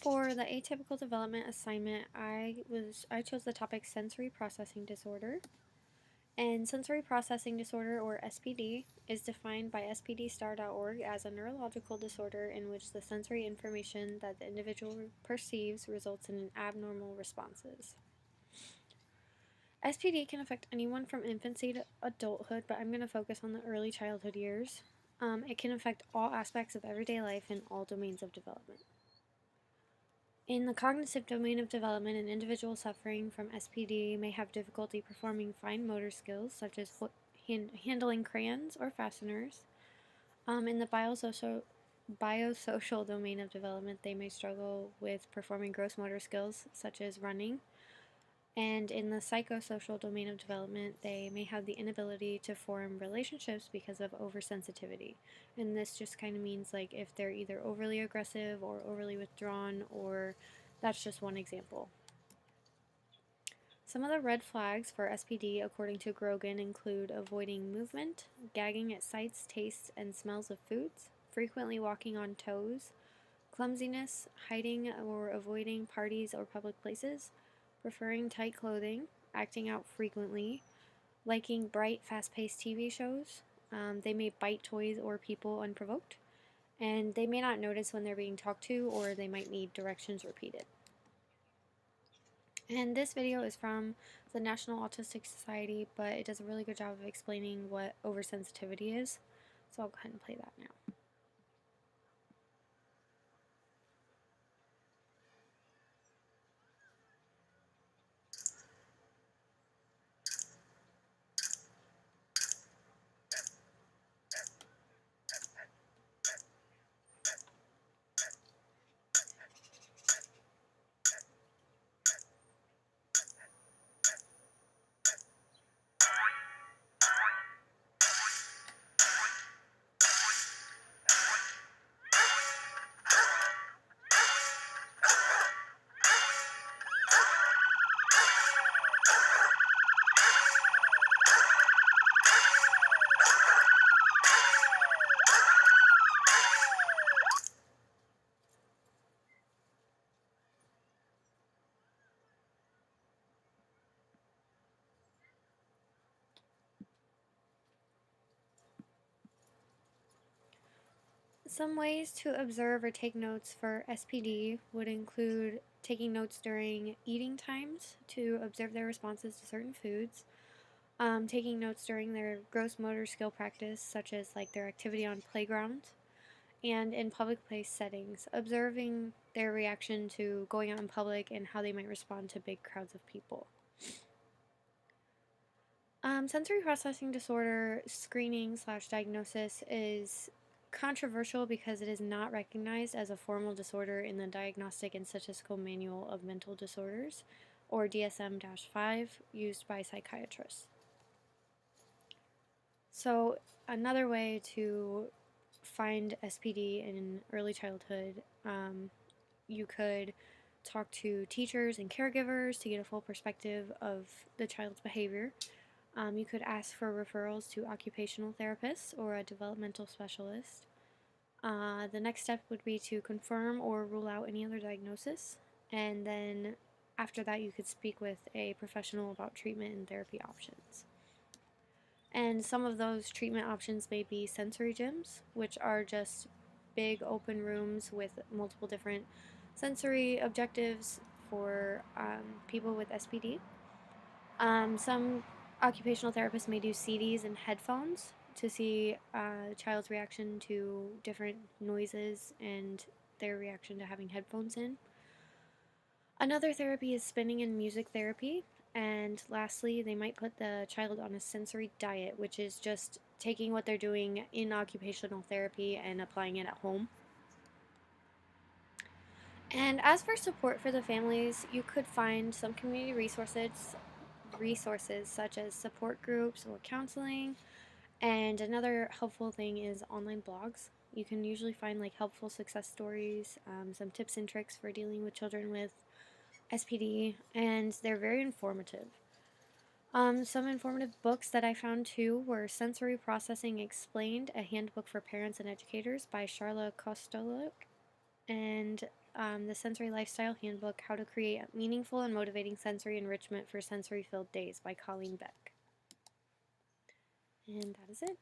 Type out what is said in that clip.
For the atypical development assignment, I chose the topic sensory processing disorder. And sensory processing disorder, or SPD, is defined by spdstar.org as a neurological disorder in which the sensory information that the individual perceives results in abnormal responses. SPD can affect anyone from infancy to adulthood, but I'm going to focus on the early childhood years. It can affect all aspects of everyday life and all domains of development. In the cognitive domain of development, an individual suffering from SPD may have difficulty performing fine motor skills, such as handling crayons or fasteners. In the biosocial domain of development, they may struggle with performing gross motor skills, such as running. And in the psychosocial domain of development, they may have the inability to form relationships because of oversensitivity. And this just kind of means like if they're either overly aggressive or overly withdrawn, or that's just one example. Some of the red flags for SPD, according to Grogan, include avoiding movement, gagging at sights, tastes, and smells of foods, frequently walking on toes, clumsiness, hiding or avoiding parties or public places, preferring tight clothing, acting out frequently, liking bright, fast-paced TV shows. They may bite toys or people unprovoked, and they may not notice when they're being talked to, or they might need directions repeated. And this video is from the National Autistic Society, but it does a really good job of explaining what oversensitivity is. So I'll go ahead and play that now. Some ways to observe or take notes for SPD would include taking notes during eating times to observe their responses to certain foods, taking notes during their gross motor skill practice, such as like their activity on playgrounds, and in public place settings, observing their reaction to going out in public and how they might respond to big crowds of people. Sensory processing disorder screening/diagnosis is controversial because it is not recognized as a formal disorder in the Diagnostic and Statistical Manual of Mental Disorders, or DSM-5, used by psychiatrists. So another way to find SPD in early childhood, you could talk to teachers and caregivers to get a full perspective of the child's behavior. You could ask for referrals to occupational therapists or a developmental specialist. The next step would be to confirm or rule out any other diagnosis, and then after that you could speak with a professional about treatment and therapy options. And some of those treatment options may be sensory gyms, which are just big open rooms with multiple different sensory objectives for people with SPD. Some occupational therapists may do CDs and headphones to see a child's reaction to different noises and their reaction to having headphones in. Another therapy is spinning and music therapy. And lastly, they might put the child on a sensory diet, which is just taking what they're doing in occupational therapy and applying it at home. And as for support for the families, you could find some community resources such as support groups or counseling. And another helpful thing is online blogs. You can usually find like helpful success stories, some tips and tricks for dealing with children with SPD, and they're very informative. Some informative books that I found too were Sensory Processing Explained, a handbook for parents and educators by Charla Kostoluk, and the Sensory Lifestyle Handbook, How to Create Meaningful and Motivating Sensory Enrichment for Sensory-Filled Days by Colleen Beck. And that is it.